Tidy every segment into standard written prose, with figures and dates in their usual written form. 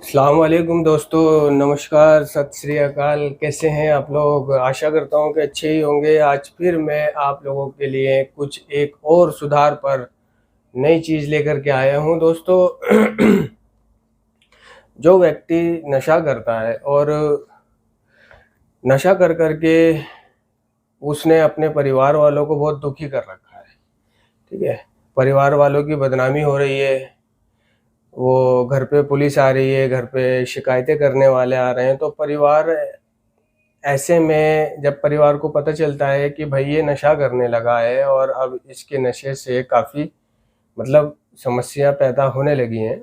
अस्सलाम वालेकुम दोस्तों, नमस्कार, सत श्री अकाल। कैसे हैं आप लोग? आशा करता हूँ कि अच्छे ही होंगे। आज फिर मैं आप लोगों के लिए कुछ एक और सुधार पर नई चीज़ लेकर के आया हूँ दोस्तों। जो व्यक्ति नशा करता है और नशा कर के उसने अपने परिवार वालों को बहुत दुखी कर रखा है, ठीक है? परिवार वालों की बदनामी हो रही है, वो घर पे पुलिस आ रही है, घर पे शिकायतें करने वाले आ रहे हैं, तो परिवार ऐसे में जब परिवार को पता चलता है कि भाई ये नशा करने लगा है और अब इसके नशे से काफ़ी मतलब समस्या पैदा होने लगी हैं,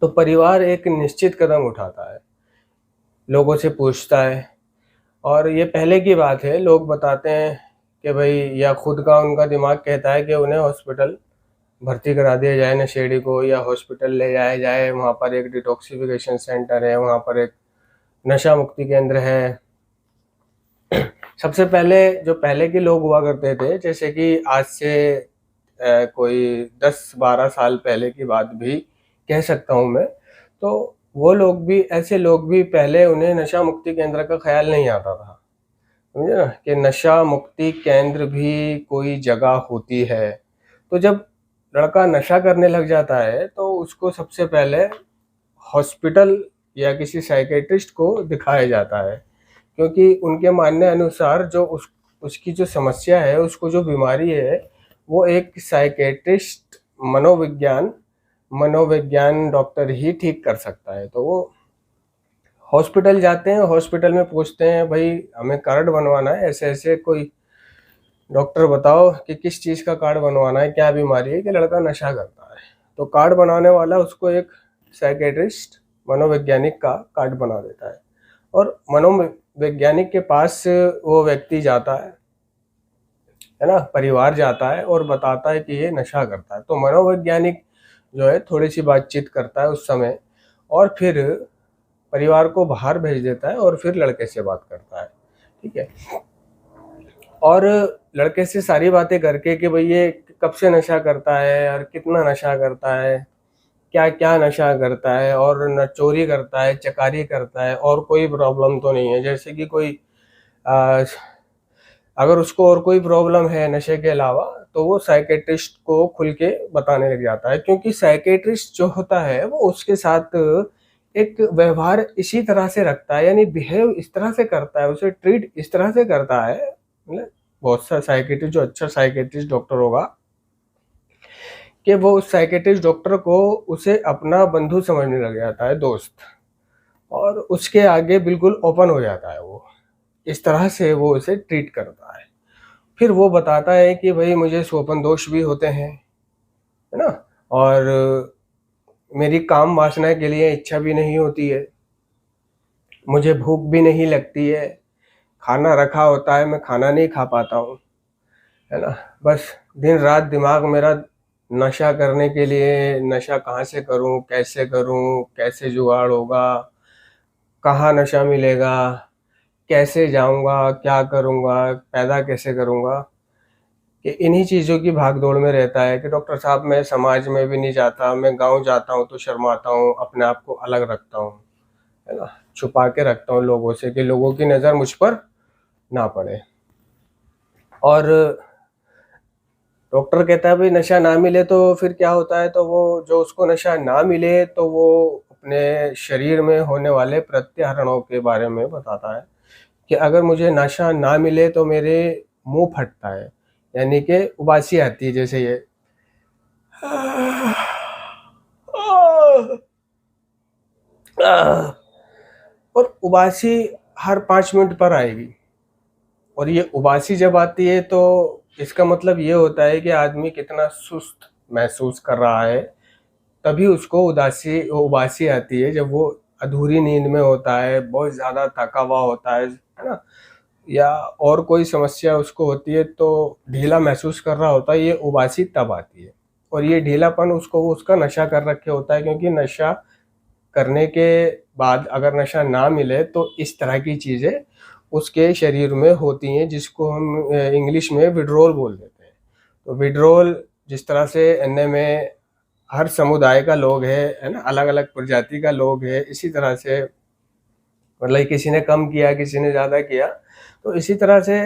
तो परिवार एक निश्चित कदम उठाता है, लोगों से पूछता है। और ये पहले की बात है, लोग बताते हैं कि भाई, या खुद का उनका दिमाग कहता है कि उन्हें हॉस्पिटल भर्ती करा दिया जाए नशेड़ी को, या हॉस्पिटल ले जाया जाए, वहाँ पर एक डिटॉक्सिफिकेशन सेंटर है, वहाँ पर एक नशा मुक्ति केंद्र है। सबसे पहले जो पहले के लोग हुआ करते थे, जैसे कि आज से कोई 10-12 साल पहले की बात भी कह सकता हूँ मैं, तो वो लोग भी, ऐसे लोग भी पहले उन्हें नशा मुक्ति केंद्र का ख्याल नहीं आता था, समझे ना, कि नशा मुक्ति केंद्र भी कोई जगह होती है। तो जब लड़का नशा करने लग जाता है तो उसको सबसे पहले हॉस्पिटल या किसी साइकेट्रिस्ट को दिखाया जाता है, क्योंकि उनके मानने अनुसार जो उसकी जो समस्या है, उसको जो बीमारी है, वो एक साइकेट्रिस्ट, मनोविज्ञान डॉक्टर ही ठीक कर सकता है। तो वो हॉस्पिटल जाते हैं, हॉस्पिटल में पूछते हैं, भाई हमें कार्ड बनवाना है, ऐसे ऐसे कोई डॉक्टर बताओ कि किस चीज़ का कार्ड बनवाना है, क्या बीमारी है कि लड़का नशा करता है। तो कार्ड बनाने वाला उसको एक साइकेट्रिस्ट, मनोवैज्ञानिक का कार्ड बना देता है, और मनोवैज्ञानिक के पास वो व्यक्ति जाता है ना, परिवार जाता है और बताता है कि ये नशा करता है। तो मनोवैज्ञानिक जो है थोड़ी सी बातचीत करता है उस समय, और फिर परिवार को बाहर भेज देता है और फिर लड़के से बात करता है, ठीक है? और लड़के से सारी बातें करके कि भाई ये कब से नशा करता है और कितना नशा करता है, क्या क्या नशा करता है, और न चोरी करता है, चकारी करता है, और कोई प्रॉब्लम तो नहीं है। जैसे कि कोई आ, अगर उसको और कोई प्रॉब्लम है नशे के अलावा, तो वो साइकेट्रिस्ट को खुल के बताने लग जाता है, क्योंकि साइकेट्रिस्ट जो होता है वो उसके साथ एक व्यवहार इसी तरह से रखता है, यानी बिहेव इस तरह से करता है, उसे ट्रीट इस तरह से करता है। मतलब बहुत सा साइकेट्रिस्ट, जो अच्छा साइकेट्रिस्ट डॉक्टर होगा, कि वो उस साइकेट्रिस्ट डॉक्टर को उसे अपना बंधु समझने लग जाता है, दोस्त, और उसके आगे बिल्कुल ओपन हो जाता है वो। इस तरह से वो उसे ट्रीट करता है। फिर वो बताता है कि भाई मुझे सोपन दोष भी होते हैं, है ना, और मेरी काम वासना के लिए इच्छा भी नहीं होती है, मुझे भूख भी नहीं लगती है, खाना रखा होता है मैं खाना नहीं खा पाता हूँ, है ना। बस दिन रात दिमाग मेरा नशा करने के लिए, नशा कहाँ से करूँ, कैसे जुगाड़ होगा, कहाँ नशा मिलेगा, कैसे जाऊँगा, क्या करूँगा, पैदा कैसे करूँगा, कि इन्हीं चीज़ों की भाग-दौड़ में रहता है कि डॉक्टर साहब मैं समाज में भी नहीं जाता, मैं गाँव जाता हूँ तो शर्माता हूँ, अपने आप को अलग रखता हूँ, है ना, छुपा के रखता हूँ लोगों से कि लोगों की नज़र मुझ पर ना पड़े। और डॉक्टर कहता है भाई नशा ना मिले तो फिर क्या होता है, तो वो जो उसको नशा ना मिले तो वो अपने शरीर में होने वाले प्रत्याहरणों के बारे में बताता है, कि अगर मुझे नशा ना मिले तो मेरे मुंह फटता है, यानी कि उबासी आती है, जैसे ये और उबासी हर 5 मिनट पर आएगी। और ये उबासी जब आती है तो इसका मतलब ये होता है कि आदमी कितना सुस्त महसूस कर रहा है, तभी उसको उबासी आती है। जब वो अधूरी नींद में होता है, बहुत ज़्यादा थका हुआ होता है ना, या और कोई समस्या उसको होती है, तो ढीला महसूस कर रहा होता है, ये उबासी तब आती है। और ये ढीलापन उसको, वो उसका नशा कर रखे होता है, क्योंकि नशा करने के बाद अगर नशा ना मिले तो इस तरह की चीज़ें उसके शरीर में होती हैं, जिसको हम इंग्लिश में विड्रॉल बोल देते हैं। तो विड्रॉल जिस तरह से एनए में हर समुदाय का लोग है ना, अलग अलग प्रजाति का लोग है, इसी तरह से मतलब किसी ने कम किया, किसी ने ज़्यादा किया, तो इसी तरह से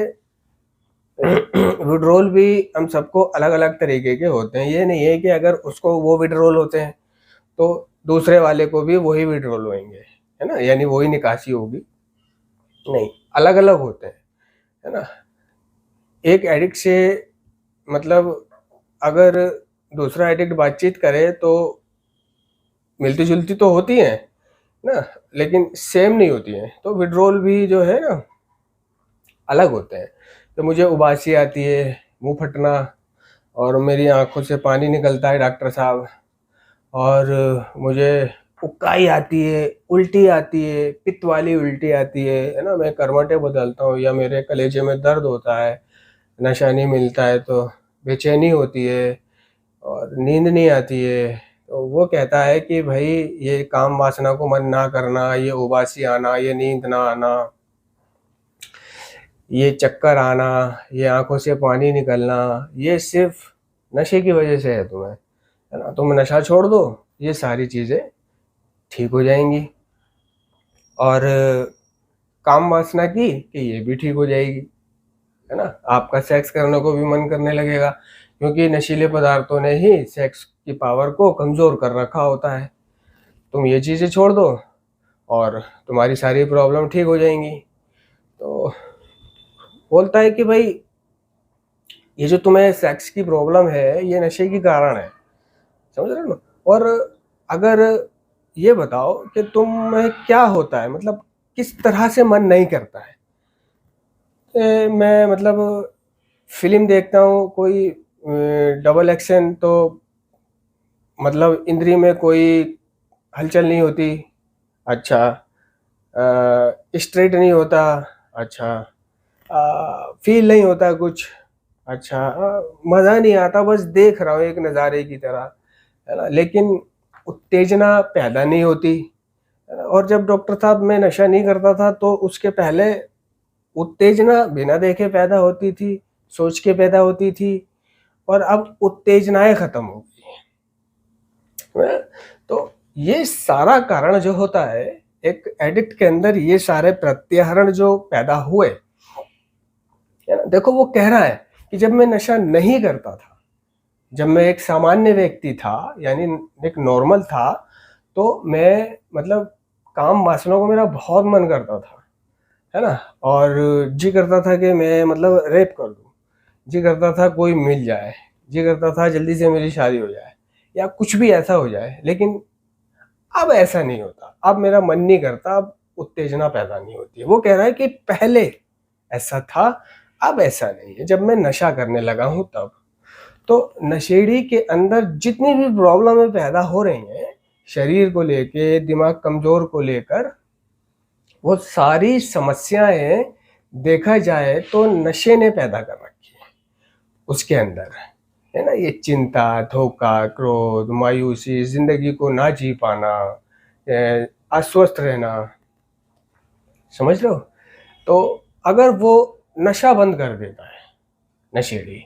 विड्रॉल भी हम सबको अलग अलग तरीके के होते हैं। ये नहीं है कि अगर उसको वो विड्रॉल होते हैं तो दूसरे वाले को भी वही विड्रॉल होंगे, है ना, यानी वही निकासी होगी, नहीं, अलग अलग होते हैं, है ना। एक एडिक्ट से मतलब अगर दूसरा एडिक्ट बातचीत करे तो मिलती जुलती तो होती है ना, लेकिन सेम नहीं होती है। तो विड्रॉल भी जो है ना अलग होते हैं। तो मुझे उबासी आती है, मुंह फटना, और मेरी आंखों से पानी निकलता है डॉक्टर साहब, और मुझे उकाई आती है, उल्टी आती है, पित्त वाली उल्टी आती है ना, मैं करवटें बदलता हूँ, या मेरे कलेजे में दर्द होता है, नशा नहीं मिलता है तो बेचैनी होती है, और नींद नहीं आती है। तो वो कहता है कि भाई ये काम वासना को मन ना करना, ये उबासी आना, ये नींद ना आना, ये चक्कर आना, ये आंखों से पानी निकलना, ये सिर्फ नशे की वजह से है तुम्हें, है ना। तुम नशा छोड़ दो, ये सारी चीज़ें ठीक हो जाएंगी। और काम वासना की कि ये भी ठीक हो जाएगी, है ना। आपका सेक्स करने को भी मन करने लगेगा, क्योंकि नशीले पदार्थों ने ही सेक्स की पावर को कमज़ोर कर रखा होता है। तुम ये चीज़ें छोड़ दो और तुम्हारी सारी प्रॉब्लम ठीक हो जाएंगी। तो बोलता है कि भाई ये जो तुम्हें सेक्स की प्रॉब्लम है ये नशे की कारण है, समझ रहे हो ना। और अगर ये बताओ कि तुम्हें क्या होता है, मतलब किस तरह से मन नहीं करता है। मैं मतलब फिल्म देखता हूँ कोई डबल एक्शन, तो मतलब इंद्री में कोई हलचल नहीं होती, अच्छा, स्ट्रेट नहीं होता, अच्छा, फील नहीं होता कुछ, अच्छा, मज़ा नहीं आता, बस देख रहा हूँ एक नज़ारे की तरह, है ना, लेकिन उत्तेजना पैदा नहीं होती, है ना। और जब डॉक्टर साहब मैं नशा नहीं करता था तो उसके पहले उत्तेजना बिना देखे पैदा होती थी, सोच के पैदा होती थी, और अब उत्तेजनाएं खत्म हो गई हैं। तो ये सारा कारण जो होता है एक एडिक्ट के अंदर, ये सारे प्रत्याहरण जो पैदा हुए, है ना। देखो वो कह रहा है कि जब मैं नशा नहीं करता था, जब मैं एक सामान्य व्यक्ति था, यानी एक नॉर्मल था, तो मैं मतलब काम वासना को मेरा बहुत मन करता था, है ना। और जी करता था कि मैं मतलब रेप कर दूं, जी करता था कोई मिल जाए, जी करता था जल्दी से मेरी शादी हो जाए, या कुछ भी ऐसा हो जाए। लेकिन अब ऐसा नहीं होता, अब मेरा मन नहीं करता, अब उत्तेजना पैदा नहीं होती है। वो कह रहा है कि पहले ऐसा था, अब ऐसा नहीं है, जब मैं नशा करने लगा हूं तब। तो नशेड़ी के अंदर जितनी भी प्रॉब्लमें पैदा हो रही हैं शरीर को लेके, दिमाग कमजोर को लेकर, वो सारी समस्याएं देखा जाए तो नशे ने पैदा कर रखी है उसके अंदर, है ना। ये चिंता, धोखा, क्रोध, मायूसी, जिंदगी को ना जी पाना, अस्वस्थ रहना, समझ लो। तो अगर वो नशा बंद कर देता है नशेड़ी,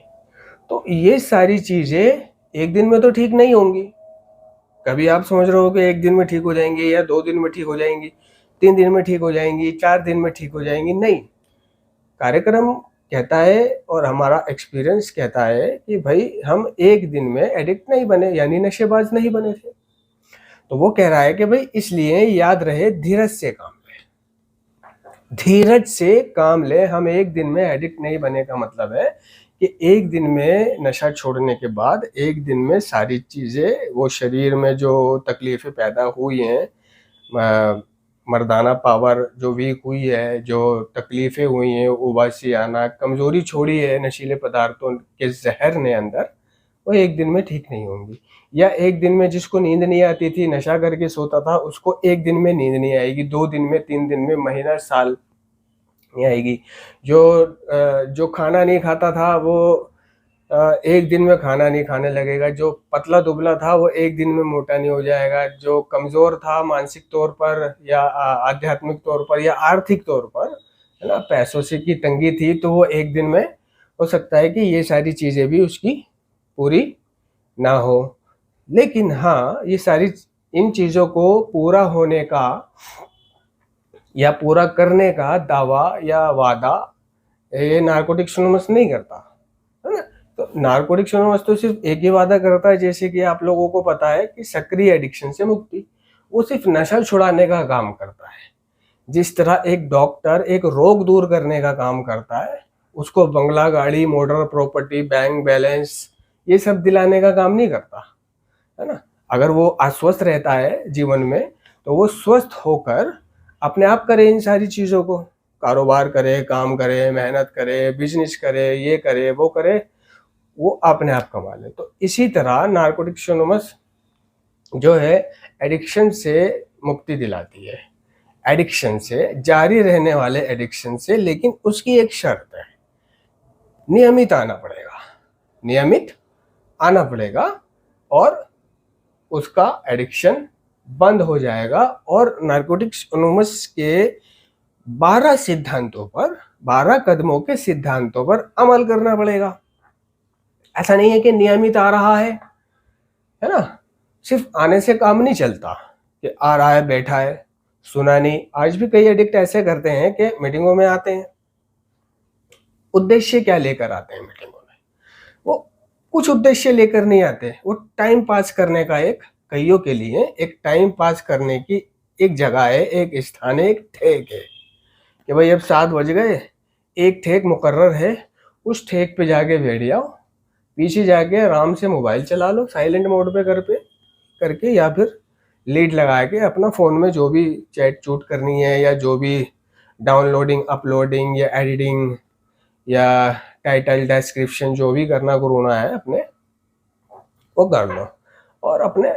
तो ये सारी चीजें एक दिन में तो ठीक नहीं होंगी। कभी आप समझ रहे हो कि एक दिन में ठीक हो जाएंगी, या 2 दिन में ठीक हो जाएंगी, 3 दिन में ठीक हो जाएंगी, 4 दिन में ठीक हो जाएंगी, नहीं। कार्यक्रम कहता है और हमारा एक्सपीरियंस कहता है कि भाई हम एक दिन में एडिक्ट नहीं बने, यानी नशेबाज नहीं बने थे। तो वो कह रहा है कि भाई इसलिए याद रहे, धीरज से काम ले, धीरज से काम ले। हम एक दिन में एडिक्ट नहीं बने का मतलब है कि एक दिन में नशा छोड़ने के बाद एक दिन में सारी चीज़ें, वो शरीर में जो तकलीफ़ें पैदा हुई हैं, मर्दाना पावर जो वीक हुई है, जो तकलीफ़ें हुई हैं, उबासी आना, कमज़ोरी छोड़ी है नशीले पदार्थों के ज़हर ने अंदर, वो एक दिन में ठीक नहीं होंगी। या एक दिन में जिसको नींद नहीं आती थी, नशा करके सोता था, उसको एक दिन में नींद नहीं आएगी, 2 दिन में, 3 दिन में, महीना, साल नहीं आएगी। जो खाना नहीं खाता था वो एक दिन में खाना नहीं खाने लगेगा। जो पतला दुबला था वो एक दिन में मोटा नहीं हो जाएगा। जो कमज़ोर था मानसिक तौर पर, या आध्यात्मिक तौर पर, या आर्थिक तौर पर, है ना, पैसों से की तंगी थी, तो वो एक दिन में हो सकता है कि ये सारी चीज़ें भी उसकी पूरी ना हो। लेकिन हाँ, ये सारी इन चीज़ों को पूरा होने का या पूरा करने का दावा या वादा ये नारकोटिक्स एनोनिमस नहीं करता, है ना। तो नारकोटिक्स एनोनिमस तो सिर्फ एक ही वादा करता है, जैसे कि आप लोगों को पता है कि सक्रिय एडिक्शन से मुक्ति। वो सिर्फ नशा छुड़ाने का काम करता है। जिस तरह एक डॉक्टर एक रोग दूर करने का काम करता है, उसको बंगला, गाड़ी, मोटर, प्रॉपर्टी, बैंक बैलेंस ये सब दिलाने का काम नहीं करता, है ना। अगर वो अस्वस्थ रहता है जीवन में, तो वो स्वस्थ होकर अपने आप करे इन सारी चीज़ों को, कारोबार करे, काम करे, मेहनत करे, बिजनेस करे, ये करे, वो करे, वो अपने आप कमा ले। तो इसी तरह नारकोटिक्स एनोनिमस जो है एडिक्शन से मुक्ति दिलाती है, एडिक्शन से, जारी रहने वाले एडिक्शन से। लेकिन उसकी एक शर्त है, नियमित आना पड़ेगा, नियमित आना पड़ेगा और उसका एडिक्शन बंद हो जाएगा। और नारकोटिक्स एनोनिमस के 12 सिद्धांतों पर, 12 कदमों के सिद्धांतों पर अमल करना पड़ेगा। ऐसा नहीं है कि नियमित आ रहा है ना। सिर्फ आने से काम नहीं चलता कि आ रहा है, बैठा है, सुना नहीं। आज भी कई एडिक्ट ऐसे करते हैं कि मीटिंगों में आते हैं, उद्देश्य क्या लेकर आते हैं मीटिंगों में? वो कुछ उद्देश्य लेकर नहीं आते, वो टाइम पास करने का, एक कईयों के लिए एक टाइम पास करने की एक जगह है, एक स्थान है, एक ठेक है कि भाई अब 7 बज गए, एक ठेक मुकर्रर है, उस ठेक पे जाके बैठ जाओ, पीछे जाके आराम से मोबाइल चला लो साइलेंट मोड पे करके, या फिर लीड लगा के अपना फ़ोन में जो भी चैट चूट करनी है, या जो भी डाउनलोडिंग, अपलोडिंग या एडिटिंग या टाइटल डिस्क्रिप्शन जो भी करना करूना है अपने, वो कर लो। और अपने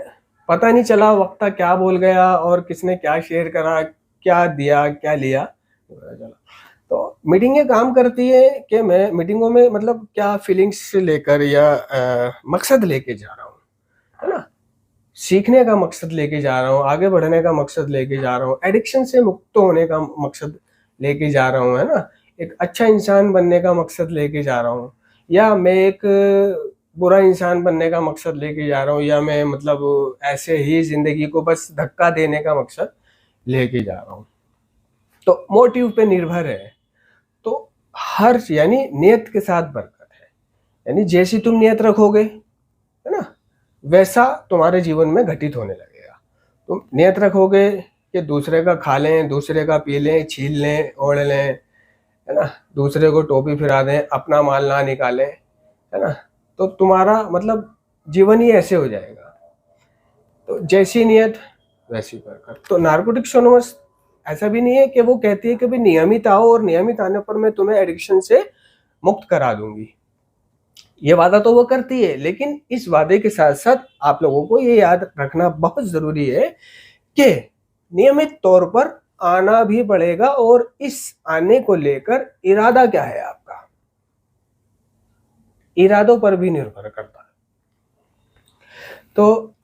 पता नहीं चला वक्त क्या बोल गया और किसने क्या शेयर करा, क्या दिया, क्या लिया, पता चला। तो मीटिंगें काम करती है कि मैं मीटिंगों में मतलब क्या फीलिंग्स लेकर या मकसद लेके जा रहा हूँ, है ना। सीखने का मकसद लेके जा रहा हूँ, आगे बढ़ने का मकसद लेके जा रहा हूँ, एडिक्शन से मुक्त होने का मकसद लेके जा रहा हूँ, है ना। एक अच्छा इंसान बनने का मकसद लेके जा रहा हूँ, या मैं एक बुरा इंसान बनने का मकसद लेके जा रहा हूँ, या मैं मतलब ऐसे ही जिंदगी को बस धक्का देने का मकसद लेके जा रहा हूँ। तो मोटिव पे निर्भर है। तो हर यानी नियत के साथ बरकत है, यानी जैसी तुम नियत रखोगे, है ना, वैसा तुम्हारे जीवन में घटित होने लगेगा। तुम नियत रखोगे कि दूसरे का खा लें, दूसरे का पी लें, छीन लें, ओढ़ लें, है ना, दूसरे को टोपी फिरा दें, अपना माल ना निकालें, है ना, तो तुम्हारा मतलब जीवन ही ऐसे हो जाएगा। तो जैसी नियत वैसी बरकत। तो नारकोटिक्स एनोनिमस ऐसा भी नहीं है कि वो कहती है कि भाई नियमित आओ और नियमित आने पर मैं तुम्हें एडिक्शन से मुक्त करा दूंगी। ये वादा तो वो करती है, लेकिन इस वादे के साथ साथ आप लोगों को ये याद रखना बहुत जरूरी है कि नियमित तौर पर आना भी पड़ेगा। और इस आने को लेकर इरादा क्या है आपका, इरादों पर भी निर्भर करता है। तो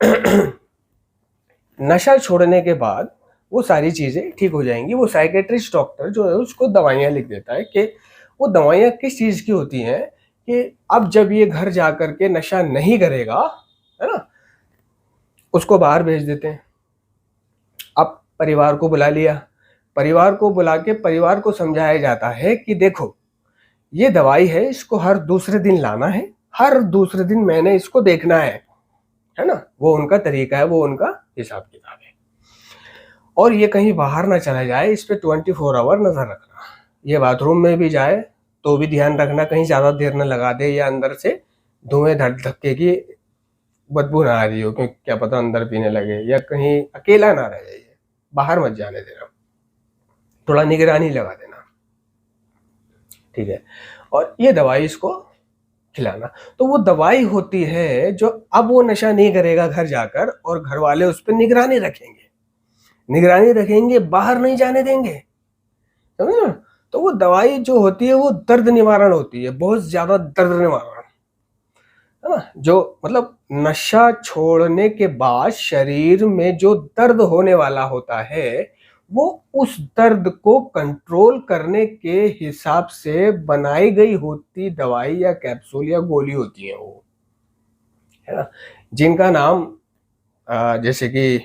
नशा छोड़ने के बाद वो सारी चीजें ठीक हो जाएंगी। वो साइकेट्रिस्ट डॉक्टर जो है उसको दवाइयाँ लिख देता है कि वो दवाइयाँ किस चीज की होती हैं कि अब जब ये घर जाकर के नशा नहीं करेगा, है ना, उसको बाहर भेज देते हैं। अब परिवार को बुला लिया, परिवार को बुला के परिवार को समझाया जाता है कि देखो ये दवाई है, इसको हर दूसरे दिन लाना है, हर दूसरे दिन मैंने इसको देखना है ना। वो उनका तरीका है, वो उनका हिसाब किताब है। और ये कहीं बाहर ना चला जाए, इस पे 24 आवर नजर रखना। ये बाथरूम में भी जाए तो भी ध्यान रखना कहीं ज्यादा देर न लगा दे, या अंदर से धुएं धक्के की बदबू ना आ रही हो, क्योंकि क्या पता अंदर पीने लगे, या कहीं अकेला ना रह जाइए, बाहर मत जाने देना, थोड़ा निगरानी लगा देना, ठीक है। और ये दवाई इसको खिलाना। तो वो दवाई होती है जो अब वो नशा नहीं करेगा घर जाकर, और घर वाले उस पर निगरानी रखेंगे, निगरानी रखेंगे, बाहर नहीं जाने देंगे, समझ ना। तो वो दवाई जो होती है वो दर्द निवारण होती है, बहुत ज्यादा दर्द निवारण, है ना। जो मतलब नशा छोड़ने के बाद शरीर में जो दर्द होने वाला होता है, वो उस दर्द को कंट्रोल करने के हिसाब से बनाई गई होती दवाई या कैप्सूल या गोली होती है वो, है ना, जिनका नाम जैसे कि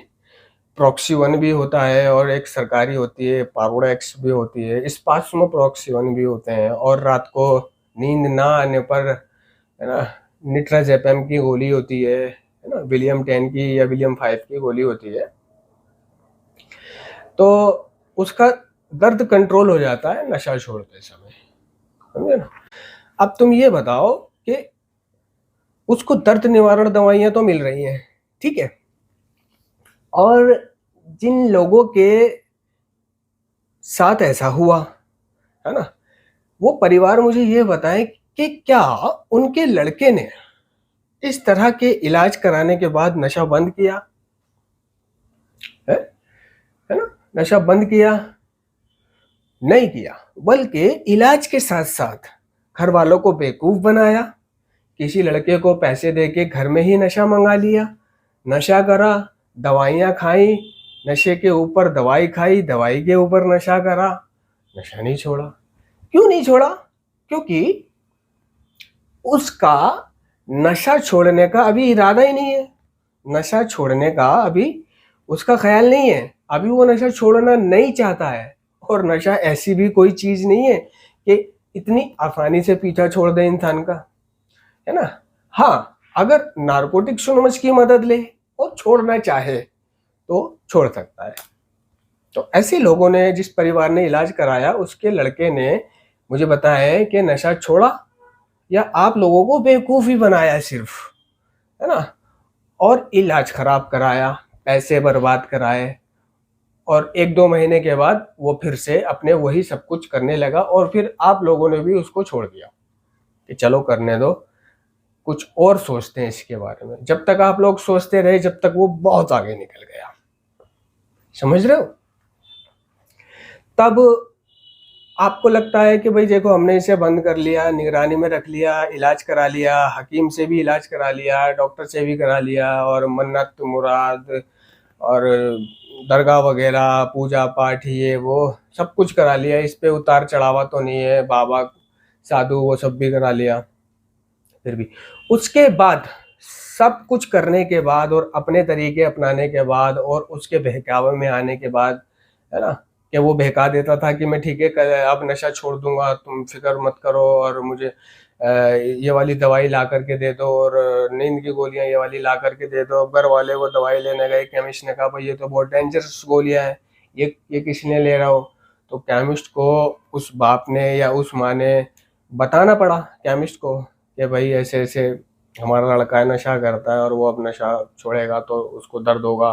प्रॉक्सी वन भी होता है और एक सरकारी होती है पारोड़ा एक्स भी होती है, स्पास्मो प्रॉक्सी वन भी होते हैं, और रात को नींद ना आने पर, है ना, निट्राजेपम की गोली होती है ना, विलियम 10 की या विलियम 5 की गोली होती है, तो उसका दर्द कंट्रोल हो जाता है नशा छोड़ते समय, समझे ना। अब तुम ये बताओ कि उसको दर्द निवारण दवाइयां तो मिल रही हैं, ठीक है, और जिन लोगों के साथ ऐसा हुआ, है ना, वो परिवार मुझे ये बताएं कि क्या उनके लड़के ने इस तरह के इलाज कराने के बाद नशा बंद किया है ना, नशा बंद किया नहीं किया, बल्कि इलाज के साथ साथ घर वालों को बेवकूफ बनाया, किसी लड़के को पैसे देके घर में ही नशा मंगा लिया, नशा करा, दवाइयां खाई, नशे के ऊपर दवाई खाई, दवाई के ऊपर नशा करा, नशा नहीं छोड़ा। क्यों नहीं छोड़ा? क्योंकि उसका नशा छोड़ने का अभी इरादा ही नहीं है, नशा छोड़ने का अभी उसका ख्याल नहीं है, अभी वो नशा छोड़ना नहीं चाहता है। और नशा ऐसी भी कोई चीज नहीं है कि इतनी आसानी से पीछा छोड़ दे इंसान का, है ना। हाँ, अगर नारकोटिक समझ की मदद ले और छोड़ना चाहे तो छोड़ सकता है। तो ऐसे लोगों ने, जिस परिवार ने इलाज कराया, उसके लड़के ने मुझे बताया है कि नशा छोड़ा या आप लोगों को बेवकूफ़ी बनाया सिर्फ, है ना, और इलाज खराब कराया, पैसे बर्बाद कराए, और 1-2 महीने के बाद वो फिर से अपने वही सब कुछ करने लगा, और फिर आप लोगों ने भी उसको छोड़ दिया कि चलो करने दो, कुछ और सोचते हैं इसके बारे में। जब तक आप लोग सोचते रहे, जब तक वो बहुत आगे निकल गया, समझ रहे हो। तब आपको लगता है कि भाई देखो, हमने इसे बंद कर लिया, निगरानी में रख लिया, इलाज करा लिया, हकीम से भी इलाज करा लिया, डॉक्टर से भी करा लिया, और मन्नत मुराद और दरगाह वगैरह, पूजा पाठ, ये वो सब कुछ करा लिया, इस पे उतार चढ़ावा तो नहीं है, बाबा साधु वो सब भी करा लिया, फिर भी उसके बाद, सब कुछ करने के बाद और अपने तरीके अपनाने के बाद और उसके बहकावे में आने के बाद, है ना, कि वो बहका देता था कि मैं ठीक है अब नशा छोड़ दूंगा, तुम फिक्र मत करो, और मुझे ये वाली दवाई ला करके दे दो, और नींद की गोलियां ये वाली ला करके दे दो। घर वाले वो दवाई लेने गए, केमिस्ट ने कहा भाई ये तो बहुत डेंजरस गोलियां है, ये किसने ले रहा हो, तो केमिस्ट को उस बाप ने या उस माँ ने बताना पड़ा केमिस्ट को कि भाई ऐसे ऐसे हमारा लड़का नशा करता है, और वो अब नशा छोड़ेगा तो उसको दर्द होगा,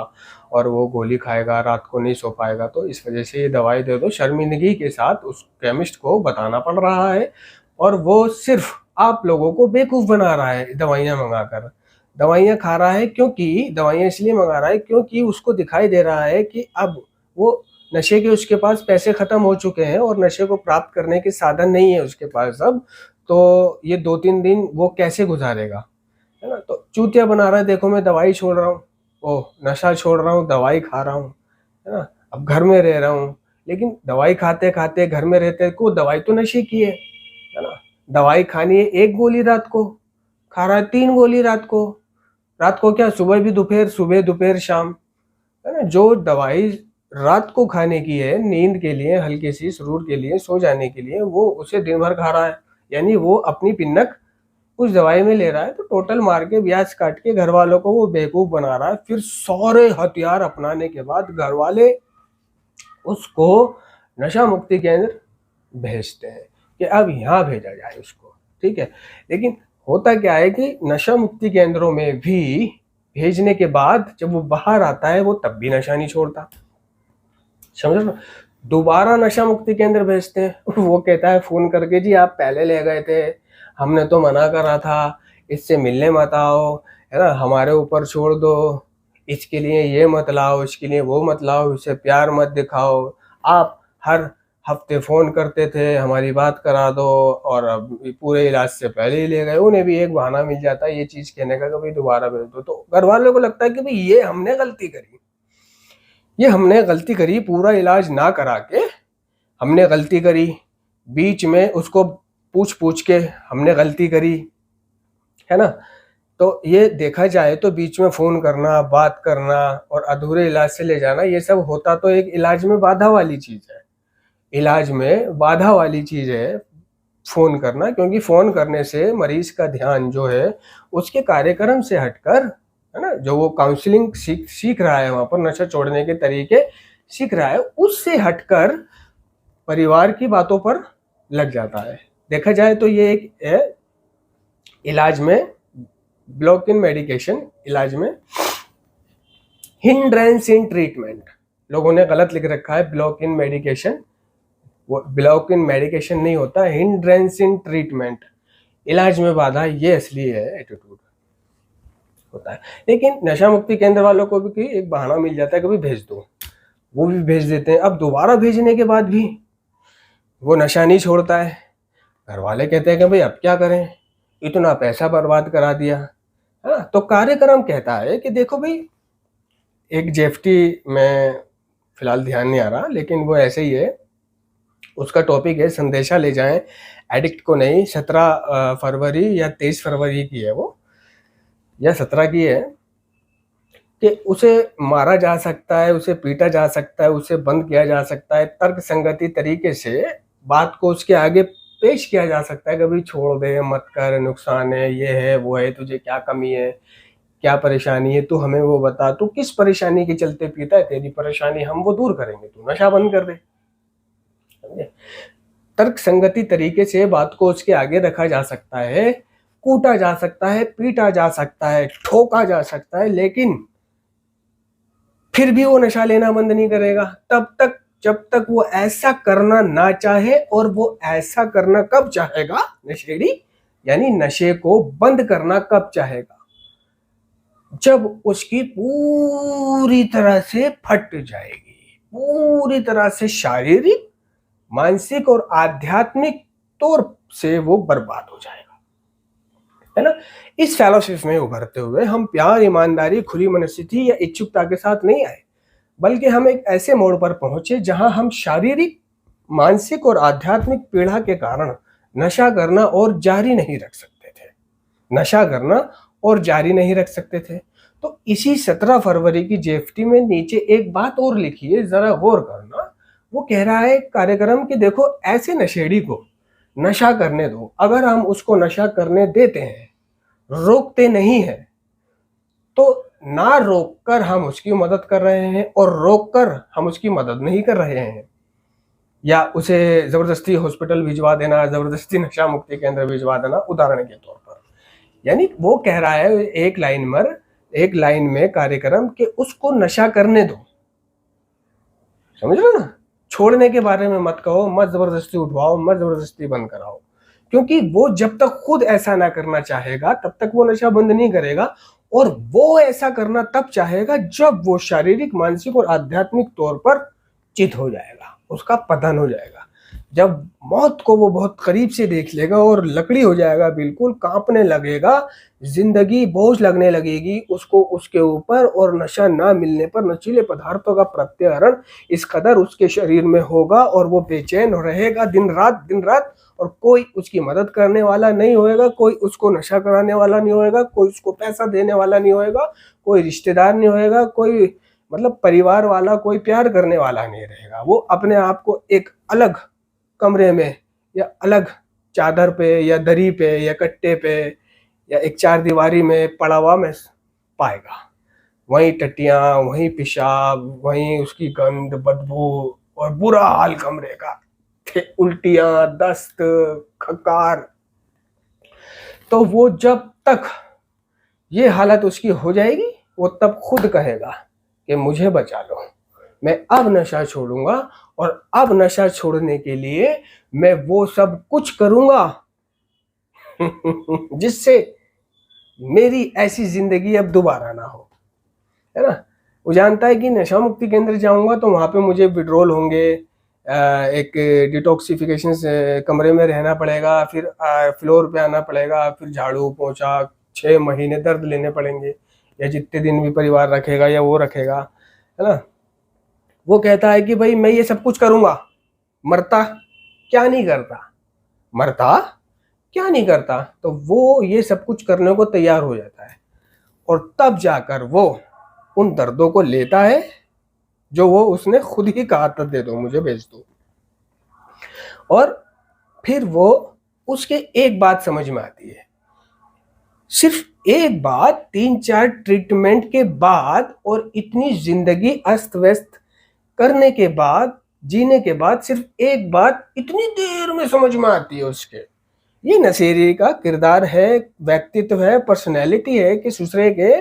और वो गोली खाएगा, रात को नहीं सो पाएगा, तो इस वजह से ये दवाई दे दो। शर्मिंदगी के साथ उस केमिस्ट को बताना पड़ रहा है, और वो सिर्फ आप लोगों को बेवकूफ़ बना रहा है, दवाइयाँ मंगाकर दवाइयाँ खा रहा है। क्योंकि दवाइयाँ इसलिए मंगा रहा है क्योंकि उसको दिखाई दे रहा है कि अब वो नशे के, उसके पास पैसे ख़त्म हो चुके हैं और नशे को प्राप्त करने के साधन नहीं है उसके पास अब, तो ये 2-3 दिन वो कैसे गुजारेगा, है ना। तो चूतिया बना रहा है, देखो मैं दवाई छोड़ रहा हूँ, ओह नशा छोड़ रहा हूँ, दवाई खा रहा हूँ, है ना, अब घर में रह रहा हूँ, लेकिन दवाई खाते खाते घर में रहते को दवाई तो नशे की है ना। दवाई खानी है 1 गोली रात को, खा रहा है 3 गोली रात को, रात को क्या, सुबह भी दोपहर, सुबह दोपहर शाम, है ना। जो दवाई रात को खाने की है, नींद के लिए, हल्की सी सुरूर के लिए, सो जाने के लिए, वो उसे दिन भर खा रहा है, यानी वो अपनी पिन्नक उस दवाई में ले रहा है। तो टोटल मार के, ब्याज काट के घर वालों को वो बेवकूफ बना रहा है। फिर सारे हथियार अपनाने के बाद घर वाले उसको नशा मुक्ति केंद्र भेजते हैं कि अब यहाँ भेजा जाए उसको, ठीक है। लेकिन होता क्या है कि नशा मुक्ति केंद्रों में भी भेजने के बाद जब वो बाहर आता है, वो तब भी नशा नहीं छोड़ता, समझ लो। दोबारा नशा मुक्ति केंद्र भेजते हैं, वो कहता है फोन करके, जी आप पहले ले गए थे, हमने तो मना करा था, इससे मिलने मत आओ, है ना, हमारे ऊपर छोड़ दो, इसके लिए ये मत लाओ, इसके लिए वो मत लाओ, इसे प्यार मत दिखाओ, आप हर हफ्ते फ़ोन करते थे, हमारी बात करा दो, और अब पूरे इलाज से पहले ही ले गए। उन्हें भी एक बहाना मिल जाता है ये चीज़ कहने का कि भाई दोबारा भेज दो। तो घर वालों को लगता है कि भाई ये हमने गलती करी, ये हमने गलती करी, पूरा इलाज ना करा के हमने गलती करी, बीच में उसको पूछ पूछ के हमने गलती करी, है ना। तो ये देखा जाए तो बीच में फ़ोन करना, बात करना और अधूरे इलाज से ले जाना, ये सब होता तो एक इलाज में बाधा वाली चीज़ है। इलाज में बाधा वाली चीज़ है फ़ोन करना, क्योंकि फ़ोन करने से मरीज़ का ध्यान जो है उसके कार्यक्रम से हटकर, है ना, जो वो काउंसलिंग सीख रहा है, वहाँ पर नशा छोड़ने के तरीके सीख रहा है, उससे हटकर परिवार की बातों पर लग जाता है। देखा जाए तो ये एक है इलाज में, ब्लॉक इन मेडिकेशन इलाज में, हिंड्रेंस इन ट्रीटमेंट। लोगों ने गलत लिख रखा है ब्लॉक इन मेडिकेशन, वो ब्लॉक इन मेडिकेशन नहीं होता, हिंड्रेंस इन ट्रीटमेंट, इलाज में बाधा, ये असली है एटीट्यूड होता है। लेकिन नशा मुक्ति केंद्र वालों को भी एक बहाना मिल जाता है, कभी भेज दो, वो भी भेज देते हैं। अब दोबारा भेजने के बाद भी वो नशा नहीं छोड़ता है। घर वाले कहते हैं कि भाई अब क्या करें, इतना पैसा बर्बाद करा दिया, है ना। तो कार्यक्रम कहता है कि देखो भाई, एक जेएफटी में फिलहाल ध्यान नहीं आ रहा, लेकिन वो ऐसे ही है, उसका टॉपिक है संदेशा ले जाएं एडिक्ट को नहीं। 17 फरवरी या 23 फरवरी की है वो, या 17 की है, कि उसे मारा जा सकता है, उसे पीटा जा सकता है, उसे बंद किया जा सकता है, तर्क संगति तरीके से बात को उसके आगे पेश किया जा सकता है। कभी छोड़ दे, मत कर, नुकसान है, ये है, वो है, तुझे क्या कमी है, क्या परेशानी है, तू हमें वो बता, तू किस परेशानी के चलते पीता है, तेरी परेशानी हम वो दूर करेंगे, तू नशा बंद कर दे। तर्क संगति तरीके से बात को उसके आगे रखा जा सकता है, कूटा जा सकता है, पीटा जा सकता है, ठोका जा सकता है, लेकिन फिर भी वो नशा लेना बंद नहीं करेगा तब तक जब तक वो ऐसा करना ना चाहे। और वो ऐसा करना कब चाहेगा नशेड़ी, यानी नशे को बंद करना कब चाहेगा, जब उसकी पूरी तरह से फट जाएगी, पूरी तरह से शारीरिक, मानसिक और आध्यात्मिक तौर से वो बर्बाद हो जाएगा, है ना। इस फेलोशिप में उभरते हुए हम प्यार, ईमानदारी, खुली मनस्थिति या इच्छुकता के साथ नहीं आए, बल्कि हम एक ऐसे मोड़ पर पहुंचे जहां हम शारीरिक, मानसिक और आध्यात्मिक पीड़ा के कारण नशा करना और जारी नहीं रख सकते थे, नशा करना और जारी नहीं रख सकते थे। तो इसी 17 फरवरी की जेएफटी में नीचे एक बात और लिखी है, जरा गौर करना। वो कह रहा है कार्यक्रम कि देखो, ऐसे नशेड़ी को नशा करने दो। अगर हम उसको नशा करने देते हैं, रोकते नहीं है, तो ना रोककर हम उसकी मदद कर रहे हैं और रोककर हम उसकी मदद नहीं कर रहे हैं, या उसे जबरदस्ती हॉस्पिटल भिजवा देना, जबरदस्ती नशा मुक्ति केंद्र भिजवा देना, उदाहरण के तौर पर। यानी वो कह रहा है एक लाइन में कार्यक्रम कि उसको नशा करने दो, समझ लो ना। छोड़ने के बारे में मत कहो, मत जबरदस्ती उठवाओ, मत जबरदस्ती बंद कराओ, क्योंकि वो जब तक खुद ऐसा ना करना चाहेगा तब तक वो नशा बंद नहीं करेगा। और वो ऐसा करना तब चाहेगा जब वो शारीरिक, मानसिक और आध्यात्मिक तौर पर चित हो जाएगा, उसका पतन हो जाएगा, जब मौत को वो बहुत करीब से देख लेगा और लकड़ी हो जाएगा, बिल्कुल कांपने लगेगा, जिंदगी बोझ लगने लगेगी उसको उसके ऊपर, और नशा ना मिलने पर नशीले पदार्थों का प्रत्याहरण इस कदर उसके शरीर में होगा और वो बेचैन रहेगा दिन रात, और कोई उसकी मदद करने वाला नहीं होएगा, कोई उसको नशा कराने वाला नहीं होएगा, कोई उसको पैसा देने वाला नहीं होएगा, कोई रिश्तेदार नहीं होएगा, कोई मतलब परिवार वाला, कोई प्यार करने वाला नहीं रहेगा। वो अपने आप को एक अलग कमरे में, या अलग चादर पे, या दरी पे, या कट्टे पे, या एक चार दीवारी में पड़ा हुआ में पाएगा। वहीं टट्टियां, वहीं पेशाब, वहीं उसकी गंध, बदबू, और बुरा हाल कमरे का, उल्टियां, दस्त, खकार। तो वो जब तक ये हालत उसकी हो जाएगी, वो तब खुद कहेगा कि मुझे बचा लो, मैं अब नशा छोड़ूंगा, और अब नशा छोड़ने के लिए मैं वो सब कुछ करूंगा जिससे मेरी ऐसी जिंदगी अब दोबारा ना हो, है ना। वो जानता है कि नशा मुक्ति केंद्र जाऊंगा तो वहां पे मुझे विड्रॉल होंगे, एक डिटॉक्सिफिकेशन से कमरे में रहना पड़ेगा, फिर फ्लोर पे आना पड़ेगा, फिर झाड़ू पोछा, 6 महीने दर्द लेने पड़ेंगे, या जितने दिन भी परिवार रखेगा या वो रखेगा, है ना। वो कहता है कि भाई मैं ये सब कुछ करूंगा, मरता क्या नहीं करता, मरता क्या नहीं करता, तो वो ये सब कुछ करने को तैयार हो जाता है और तब जाकर वो उन दर्दों को लेता है जो वो उसने खुद ही कहा था दे दो मुझे, भेज दो। और फिर वो उसके एक बात समझ में आती है, सिर्फ एक बात, 3-4 ट्रीटमेंट के बाद और इतनी जिंदगी अस्त व्यस्त करने के बाद, जीने के बाद, सिर्फ एक बात इतनी देर में समझ में आती है उसके। ये नशेड़ी का किरदार है, व्यक्तित्व है, पर्सनैलिटी है कि दूसरे के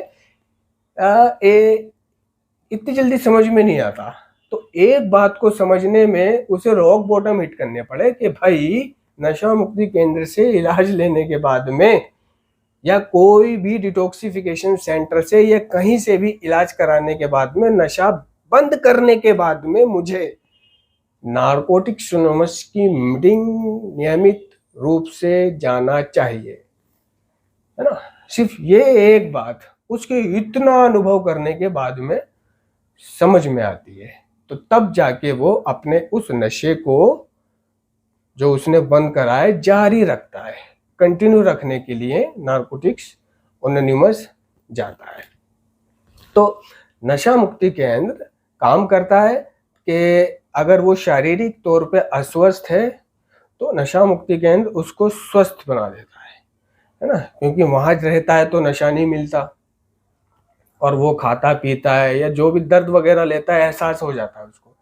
इतनी जल्दी समझ में नहीं आता। तो एक बात को समझने में उसे रॉक बॉटम हिट करने पड़े कि भाई नशा मुक्ति केंद्र से इलाज लेने के बाद में या कोई भी डिटॉक्सिफिकेशन सेंटर से या कहीं से भी इलाज कराने के बाद में, नशा बंद करने के बाद में मुझे नारकोटिक्स एनोनिमस की मीटिंग नियमित रूप से जाना चाहिए, है ना। सिर्फ ये एक बात उसके इतना अनुभव करने के बाद में समझ में आती है, तो तब जाके वो अपने उस नशे को जो उसने बंद करा है जारी रखता है, कंटिन्यू रखने के लिए नारकोटिक्स एनोनिमस जाता है। तो नशा मुक्ति केंद्र काम करता है कि अगर वो शारीरिक तौर पे अस्वस्थ है तो नशा मुक्ति केंद्र उसको स्वस्थ बना देता है ना, क्योंकि वहां रहता है तो नशा नहीं मिलता और वो खाता पीता है या जो भी दर्द वगैरह लेता है एहसास हो जाता है उसको।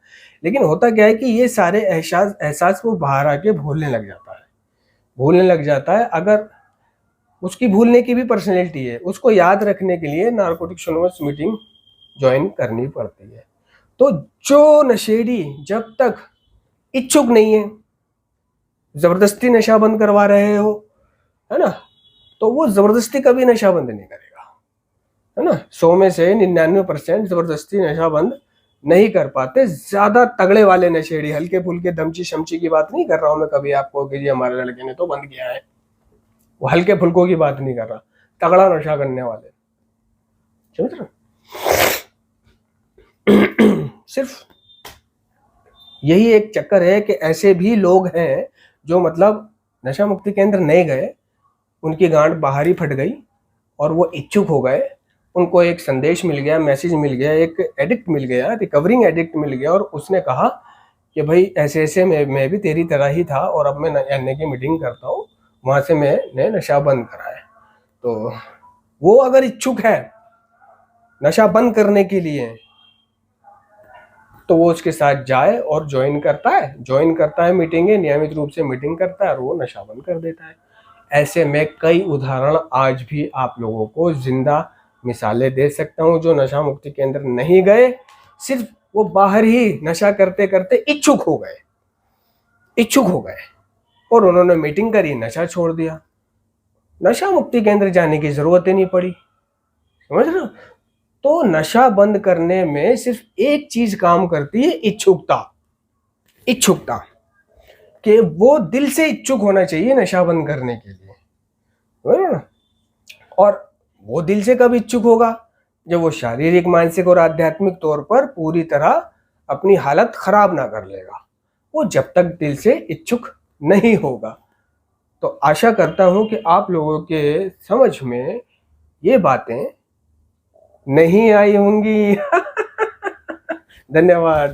लेकिन होता क्या है कि ये सारे एहसास वो बाहर आके भूलने लग जाता है। अगर उसकी भूलने की भी पर्सनैलिटी है, उसको याद रखने के लिए नारकोटिक्स एनोनिमस मीटिंग ज्वाइन करनी पड़ती है। तो जो नशेड़ी जब तक इच्छुक नहीं है, जबरदस्ती नशा बंद करवा रहे हो, है ना, तो वो जबरदस्ती कभी नशा बंद नहीं करेगा, है ना। 100 में से 99% जबरदस्ती नशा बंद नहीं कर पाते। ज्यादा तगड़े वाले नशेड़ी, हल्के फुल्के दमची शमची की बात नहीं कर रहा हूं मैं कभी आपको कि जी हमारे लड़के ने तो बंद किया है, वो हल्के फुल्कों की बात नहीं कर रहा, तगड़ा नशा करने वाले, समझ रहे। सिर्फ यही एक चक्कर है कि ऐसे भी लोग हैं जो मतलब नशा मुक्ति केंद्र नहीं गए, उनकी गांठ बाहर ही फट गई और वो इच्छुक हो गए, उनको एक संदेश मिल गया, मैसेज मिल गया, एक एडिक्ट मिल गया, रिकवरिंग एडिक्ट मिल गया और उसने कहा कि भाई ऐसे ऐसे मैं भी तेरी तरह ही था और अब मैं एनए की मीटिंग करता हूँ, वहां से मैंने नशा बंद करा है। तो वो अगर इच्छुक है नशा बंद करने के लिए तो वो उसके साथ जाए और ज्वाइन करता है मीटिंगें, नियमित रूप से मीटिंग करता है और वो नशा बंद कर देता है। ऐसे में कई उदाहरण आज भी आप लोगों को जिंदा मिसालें दे सकता हूं जो नशा मुक्ति केंद्र नहीं गए, सिर्फ वो बाहर ही नशा करते करते इच्छुक हो गए और उन्होंने मीटिंग करी, नशा छोड़ दिया, नशा मुक्ति केंद्र जाने की जरूरत ही नहीं पड़ी, समझ रहे हो। तो नशा बंद करने में सिर्फ एक चीज काम करती है, इच्छुकता कि वो दिल से इच्छुक होना चाहिए नशा बंद करने के लिए। और वो दिल से कब इच्छुक होगा, जब वो शारीरिक, मानसिक और आध्यात्मिक तौर पर पूरी तरह अपनी हालत खराब ना कर लेगा, वो जब तक दिल से इच्छुक नहीं होगा। तो आशा करता हूं कि आप लोगों के समझ में ये बातें नहीं आई होंगी। धन्यवाद।